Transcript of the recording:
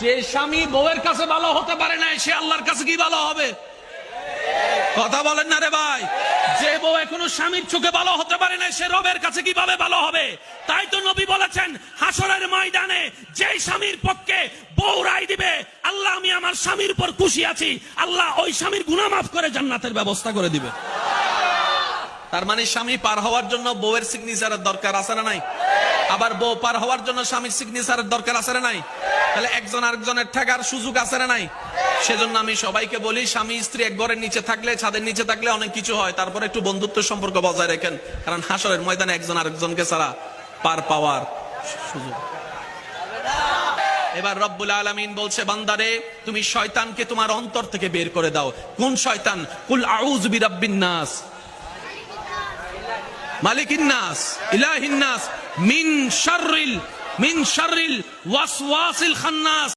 যে স্বামী বউয়ের কাছে ভালো হতে পারে না সে আল্লাহর কাছে কি ভালো হবে? কথা বলেন না রে ভাই। যে বউ এখনো স্বামীর চোখে ভালো হতে পারে না সে রবের কাছে কিভাবে ভালো হবে? তাই তো নবী বলেছেন হাসরের ময়দানে যে স্বামীর পক্ষে বউ রায় দিবে, আল্লাহ আমি আমার স্বামীর উপর খুশি আছি, আল্লাহ ওই স্বামীর গুনাহ মাফ করে জান্নাতের ব্যবস্থা করে দিবে। তার মানে স্বামী পার হওয়ার জন্য বউয়ের সিগনেচারের দরকার আছে না নাই? আবার বউ পার হওয়ার জন্য স্বামীর সিগনেচারের দরকার আছে না নাই? তাহলে একজন আরেকজনের ঠেকার সুযোগ আছে না নাই? সেজন্য আমি সবাইকে বলি, স্বামী স্ত্রী এক ঘরের নিচে থাকলে, ছাদের নিচে থাকলে অনেক কিছু হয়, তারপরে একটু বন্ধুত্ব সম্পর্ক বজায় রাখেন, কারণ হাসরের ময়দানে একজন আরেকজনকে ছাড়া পার পাওয়ার সুযোগ। এবার রব্বুল আলামিন বলছে, বান্দারে তুমি শয়তানকে তোমার অন্তর থেকে বের করে দাও। কোন শয়তান? কুল আউযু বিরাব্বিন নাস, মালিকিন নাস, ইলাহিন নাস, মিন শাররিল ওয়াসওয়াসিল খান্নাস।